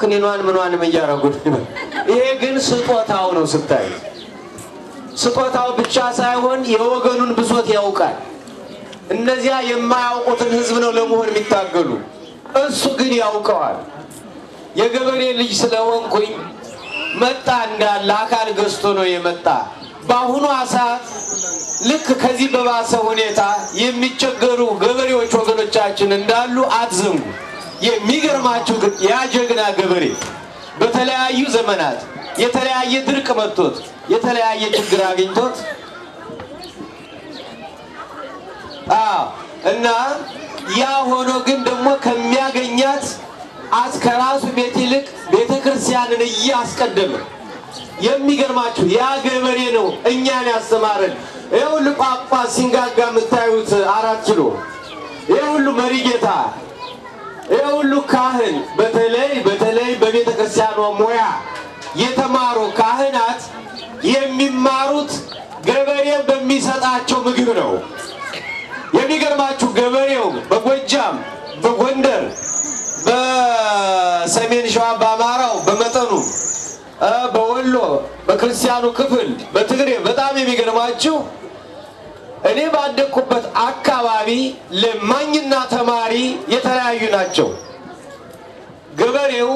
ክኒኗን ምንዋን መያረጉት ይሄ ግን ስጦታው ነው ስታይ ስጦታው ብቻ ሳይሆን የወገኑን ብሶት ያውቃል እነዚያ የማያውቁትን ህዝብ ነው ለመሆን የሚታገሉ እሱ ግን ያውቀዋል የገበሬ ልጅ ስለሆንኩኝ መጣ እንዳለ አካል ገዝቶ ነው የመጣ ባሁኑ አሳት ልክ ከዚህ በባሰ ሁኔታ የሚቸገሩ ገበሬዎች ወገኖቻችን እንዳሉ አትዘንጉ የሚገርማችሁ ግን ያ ጀግና ገበሬ በተለያዩ ዘመናት የተለያየ ድርቅ መጥቶት የተለያየ ችግር አግኝቶት እና ያ ሆኖ ግን ደግሞ ከሚያገኛት አስከራሱ ቤት ይልቅ ቤተክርስቲያንን እያስቀደመ የሚገርማችሁ ያ ገበሬ ነው እኛን ያስተማረን ይሁሉ ጳጳስ ሲንጋጋ መታዩት 4 ኪሎ ይሁሉ መሪጌታ ይሁሉ ካህን በተለይ በቤተክርስቲያኗ ሞያ የተማሩ ካህናት የሚማሩት ገበሬ በሚሰጣቸው ምግብ ነው የሚገርማችሁ ገበሬው በጎጃም በጎንደር በሰሜን ሸዋ በአማራው በመጠኑ በወሎ በክርስቲያኑ ክፍል በትግሬ በጣም የሚገርማችሁ እኔ ባደኩበት አካባቢ ለማኝና ተማሪ የተለያዩ ናቸው ገበሬው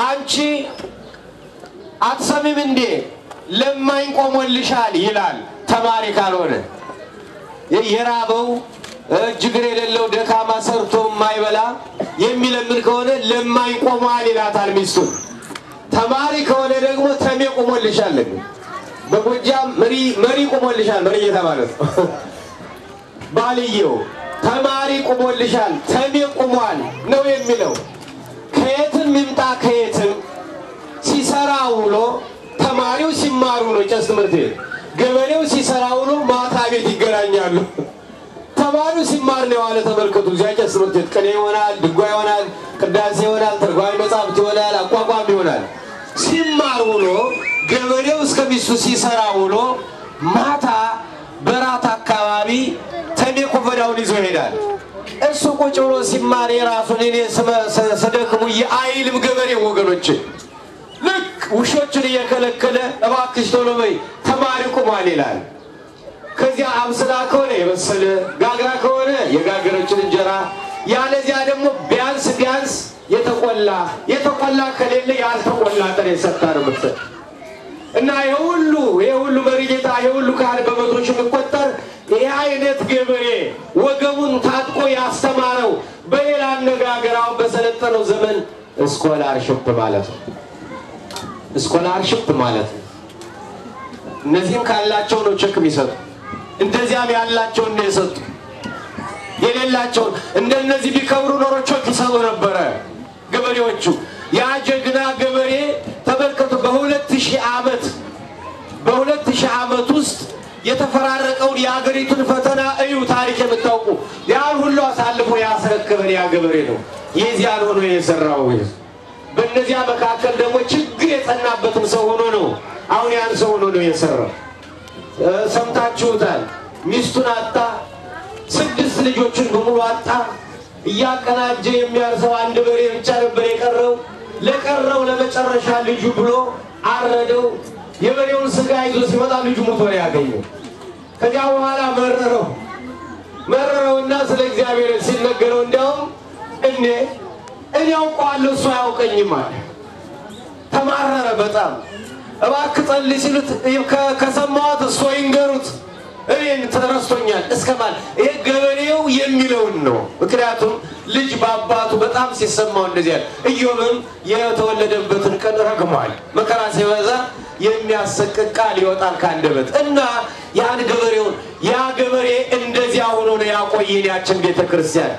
አንቺ አትሰሚም እንዴ ለማኝ ቆሞልሻል ይላል ተማሪ ካልሆነ የራበው ጅግር የሌለው ደካማ ሰርቶ ማይበላ የሚለምን ከሆነ ለማኝ ቆሟል ይላታል ሚስቱ ተማሪ ከሆነ ደግሞ ተሜ ቆሞልሻል በጎጃም መሪ ቆሞልሻል መሪ የተባለው ባልየው ተማሪ ቆሞልሻል ተሜ ቆሟል ነው የሚለው ከየትም ምምጣ ከየትም ሲሰራ ውሎ ተማሪው ሲማሩ ነው ጨስ ትምህርት ገበሬው ሲሰራ ውሎ ማታ ቤት ይገናኛሉ ተማሪው ሲማር ነው ያለ ተመልከቱ ዚያጨስ ትምህርት ቀኔ ይሆናል ድጓ ይሆናል ቅዳሴ ይሆናል ተርጓሚ መጻሕፍት ይሆናል አቋቋም ይሆናል ሲማር ውሎ ገበሬው እስከሚስቱ ሲሰራ ውሎ ማታ በራት አካባቢ ተሜኮ ፈዳውን ይዞ ይሄዳል እሱ ቁጭ ብሎ ሲማር የራሱን እኔ ሰደክሙ የአይልም ገበሬ ወገኖች ልክ ውሾችን እየከለከለ እባክሽ ቶሎ በይ ተማሪ ቆሟል ይላል ከዚያ አብስላ ከሆነ የበሰለ ጋግራ ከሆነ የጋገረችን እንጀራ ያለዚያ ደግሞ ቢያንስ የተቆላ ከሌለ ያልተቆላ ጥሬ ሰጣ ነው የምትሰጥ እና የሁሉ መሪጌታ የሁሉ ካህን በመቶች የሚቆጠር ይሄ አይነት ገበሬ ወገቡን ታጥቆ ያስተማረው በሌላ አነጋገራው በሰለጠነው ዘመን ስኮላርሺፕ ማለት ነው ስኮላርሺፕ ማለት ነው እነዚህም ካላቸው ነው ቸክ የሚሰጡ እንደዚያም ያላቸው ነው የሰጡ የሌላቸው እንደነዚህ ቢከብሩ ኖሮ ቸክ ይሰጡ ነበር ገበሬዎቹ ያ ጀግና ገበሬ ተበልከቱ በ2000 ዓመት ውስጥ የተፈራረቀው የአገሪቱን ፈተና እዩ ታሪክ የምታውቁ ያን ሁሉ አሳልፎ ያስረከበን ያ ገበሬ ነው የዚያን ሆኖ የሰራው በእነዚያ መካከል ደግሞ ችግር የጸናበትም ሰው ሆኖ ነው አሁን ያን ሰው ሆኖ ነው የሰራው ሰምታችሁታል ሚስቱን አጣ 6 ልጆችን በሙሉ አጣ እያቀናጀ የሚያርሰው አንድ በሬ ብቻ ነበር የቀረው ለቀረው ለመጨረሻ ልጁ ብሎ አረደው የበሬውን ስጋ ይዞ ሲመጣ ልጁ ሞቶ ነው ያገኘው ከዚያ በኋላ መረረውና ስለ እግዚአብሔር ሲነገረው እንደውም እኔ አውቀዋለሁ እሱ አያውቀኝም አለ ተማረረ በጣም እባክህ ጸልይ ሲሉት ከሰማሁት እሱ ይንገሩት እኔን ተረስቶኛል እስከማል ይሄ ገበሬው የሚለውን ነው ምክንያቱም ልጅ በአባቱ በጣም ሲሰማው እንደዚህ ያለ ኢዮብም የተወለደበትን ቀን ረግሟል መከራ ሲበዛ የሚያሰቅቅ ቃል ይወጣል ካንደበት እና ያ ገበሬ እንደዚያ ሆኖ ነው ያቆየን ያችን ቤተክርስቲያን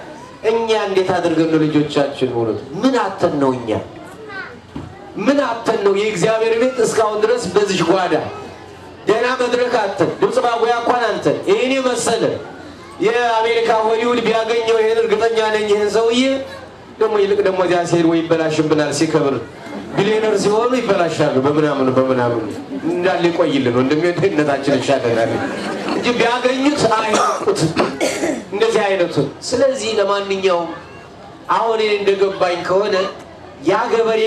እኛ እንዴት አድርገን ልጆቻችን ሆነው ምን አተን ነው እኛ ምን አተን ነው የእግዚአብሔር ቤት እስካሁን ድረስ በዚህ ጓዳ ደና መድረክ አተን ድምጽ ባጓያ እንኳን አንተን ይሄኔ መሰለ የአሜሪካ ሆሊውድ ቢያገኘው ይሄን እርግጠኛ ነኝ ይሄን ሰውዬ ደግሞ ይልቅ ደግሞ ያ ሲሄድ ወይ በላሽብናል ሲከብር ቢሊየነር ሲሆኑ ይበላሻሉ በመናምን እንዳለ ይቆይልን ወንድሜነታችን ይሻላል እንጂ ቢያገኙት አይቁት እንደዚህ አይነቱ ስለዚህ ለማንኛውም አሁን እንደገባኝ ከሆነ ያ ገበሬ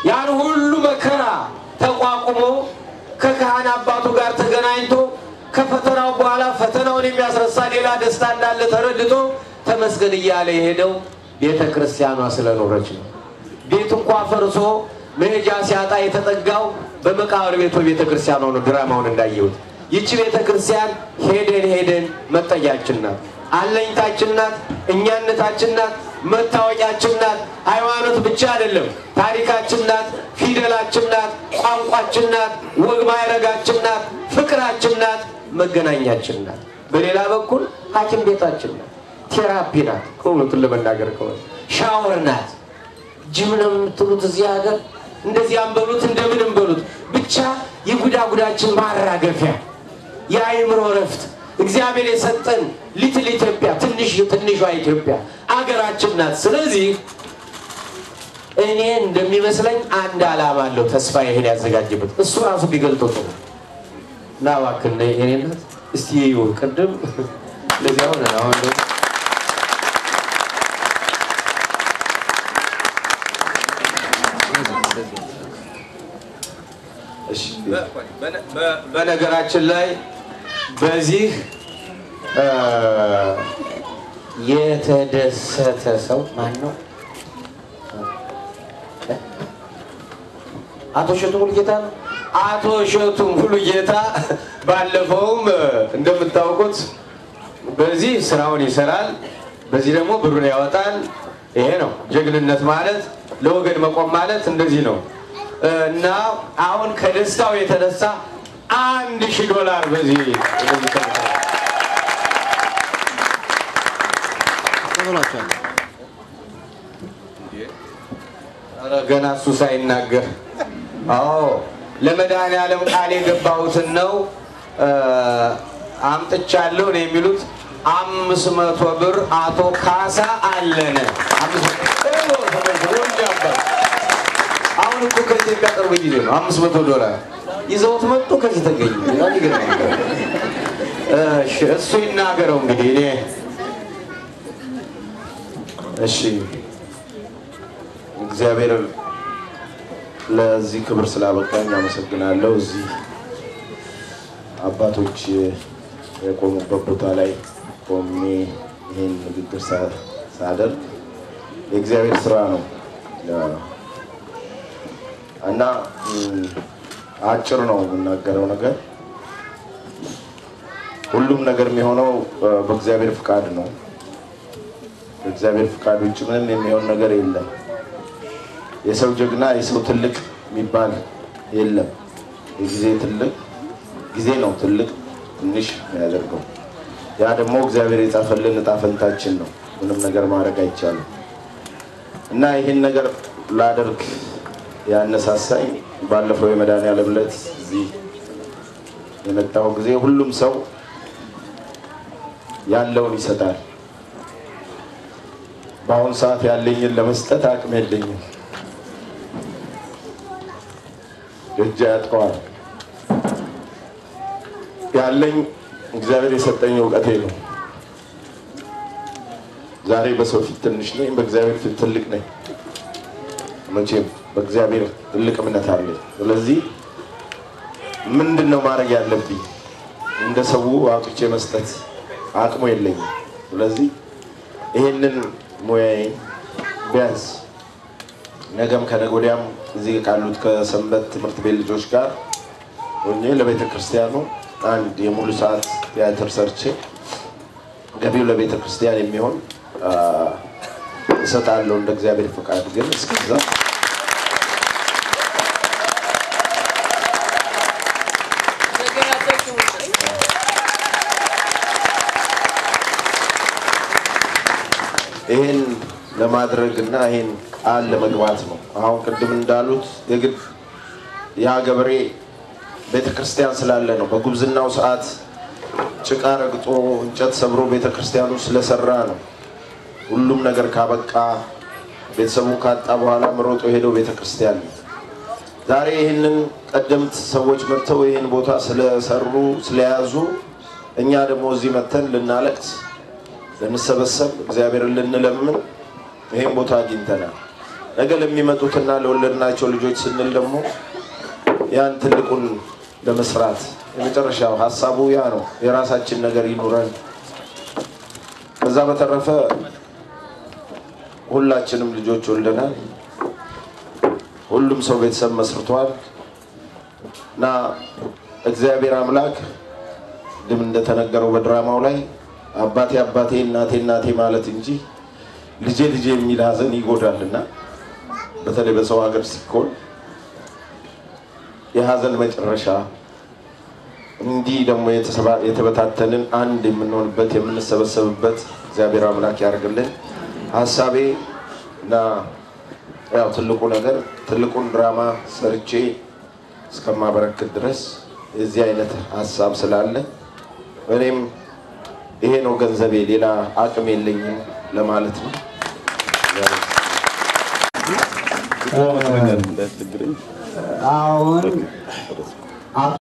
ያን ሁሉ መከራ ተቋቁሞ ከካህን አባቱ ጋር ተገናኝቶ ከፈተናው በኋላ ፈተናውን የሚያስረሳ ሌላ ደስታ እንዳለ ተረድቶ ተመስገን እያለ የሄደው ቤተክርስቲያኗ ስለኖረች ነው። ቤት እንኳን ፈርሶ መሄጃ ሲያጣ የተጠጋው በመቃብር ቤቱ ቤተክርስቲያኗ ነው። ድራማውን እንዳየሁት ይቺ ቤተክርስቲያን ሄደን መጠጊያችን ናት፣ አለኝታችን ናት፣ እኛነታችን ናት፣ መታወቂያችን ናት። ሃይማኖት ብቻ አይደለም፣ ታሪካችን ናት፣ ፊደላችን ናት፣ ቋንቋችን ናት፣ ወግ ማዕረጋችን ናት፣ ፍቅራችን ናት፣ መገናኛችን ናት። በሌላ በኩል ሐኪም ቤታችን ናት፣ ቴራፒ ናት። ከሁለቱም ለመናገር ከሆነ ሻወር ናት። ጅምነም የምትሉት እዚህ ሀገር እንደዚህ አንበሉት እንደምንም በሉት ብቻ የጉዳጉዳችን ማራገፊያ የአይምሮ ረፍት እግዚአብሔር የሰጠን ሊትል ኢትዮጵያ ትንሿ ኢትዮጵያ አገራችን ናት። ስለዚህ እኔ እንደሚመስለኝ አንድ ዓላማ አለው ተስፋ ይሄን ያዘጋጀበት እሱ ራሱ ቢገልጠው ጥሩ ነው። እባክህ እኔነት እስቲ ይው ቅድም ለዚያ ሆነ አሁን እሺ በነገራችን ላይ በዚህ የተደሰተ ሰው ማን ነው? አቶ እሸቱ ሙሉጌታ ነው። አቶ እሸቱ ሙሉጌታ ባለፈውም እንደምታውቁት በዚህ ስራውን ይሰራል፣ በዚህ ደግሞ ብሩን ያወጣል። ይሄ ነው ጀግንነት ማለት፣ ለወገን መቆም ማለት እንደዚህ ነው። እና አሁን ከደስታው የተነሳ $1000 በዚህ ገና እሱ ሳይናገር አዎ ለመድኃኔዓለም ቃል የገባሁትን ነው አምጥቻለሁ ነው የሚሉት። 500 ብር አቶ ካሳ አለነ አሁን እኮ ከኢትዮጵያ ቅርብ ጊዜ ነው $500 ይዘውት መጡ። ከዚህ ተገኘ እሱ ይናገረው እንግዲህ እኔ እሺ እግዚአብሔር ለዚህ ክብር ስላበቃኝ አመሰግናለሁ። እዚህ አባቶች የቆሙበት ቦታ ላይ ቆሜ ይሄን ንግግር ሳደርግ የእግዚአብሔር ስራ ነው እና አጭር ነው የምናገረው ነገር። ሁሉም ነገር የሚሆነው በእግዚአብሔር ፍቃድ ነው። በእግዚአብሔር ፍቃድ ውጭ ምንም የሚሆን ነገር የለም። የሰው ጀግና የሰው ትልቅ የሚባል የለም። የጊዜ ትልቅ ጊዜ ነው ትልቅ ትንሽ የሚያደርገው። ያ ደግሞ እግዚአብሔር የጻፈልን ዕጣ ፈንታችን ነው። ምንም ነገር ማድረግ አይቻልም። እና ይሄን ነገር ላደርግ ያነሳሳኝ ባለፈው የመድኃኔዓለም ዕለት እዚህ የመጣው ጊዜ ሁሉም ሰው ያለውን ይሰጣል። በአሁን ሰዓት ያለኝን ለመስጠት አቅም የለኝም። እጅ ያጥቀዋል። ያለኝ እግዚአብሔር የሰጠኝ እውቀቴ ነው። ዛሬ በሰው ፊት ትንሽ ነኝ፣ በእግዚአብሔር ፊት ትልቅ ነኝ። መቼም በእግዚአብሔር ትልቅ እምነት አለኝ። ስለዚህ ምንድነው ማድረግ ያለብኝ? እንደ ሰው አውጥቼ መስጠት አቅሙ የለኝም። ስለዚህ ይሄንን ሙያዬን ቢያንስ ነገም ከነገ ወዲያም እዚህ ካሉት ከሰንበት ትምህርት ቤት ልጆች ጋር ሆኜ ለቤተ ክርስቲያኑ አንድ የሙሉ ሰዓት ቲያትር ሰርቼ ገቢው ለቤተ ክርስቲያን የሚሆን እሰጣለሁ እንደ እግዚአብሔር ፈቃድ። ግን እስከዛ ይሄን ለማድረግና ይሄን ቃል ለመግባት ነው። አሁን ቅድም እንዳሉት የግድ ያ ገበሬ ቤተክርስቲያን ስላለ ነው። በጉብዝናው ሰዓት ጭቃ ረግጦ እንጨት ሰብሮ ቤተክርስቲያኑ ስለሰራ ነው። ሁሉም ነገር ካበቃ ቤተሰቡ ካጣ በኋላ መሮጦ ሄደው ቤተክርስቲያን ነው። ዛሬ ይሄንን ቀደምት ሰዎች መጥተው ይሄን ቦታ ስለሰሩ ስለያዙ እኛ ደግሞ እዚህ መተን ልናለቅስ ልንሰበሰብ እግዚአብሔርን ልንለምን ይሄን ቦታ አግኝተናል። ነገ ለሚመጡትና ለወለድናቸው ልጆች ስንል ደግሞ ያን ትልቁን ለመስራት የመጨረሻው ሐሳቡ ያ ነው የራሳችን ነገር ይኑረን ከዛ በተረፈ ሁላችንም ልጆች ወልደናል ሁሉም ሰው ቤተሰብ መስርቷል ና እግዚአብሔር አምላክ ደም እንደተነገረው በድራማው ላይ አባቴ አባቴ እናቴ እናቴ ማለት እንጂ ልጄ ልጄ የሚል ሐዘን ይጎዳልና በተለይ በሰው ሀገር ሲኮን የሐዘን መጨረሻ እንዲ ደግሞ የተበታተንን አንድ የምንሆንበት የምንሰበሰብበት እግዚአብሔር አምላክ ያርግልን ሐሳቤ ና ያው ትልቁ ነገር ትልቁን ድራማ ሰርቼ እስከማበረክት ድረስ እዚህ አይነት ሐሳብ ስላለ እኔም ይሄ ነው ገንዘቤ ሌላ አቅም የለኝም ለማለት ነው አሁን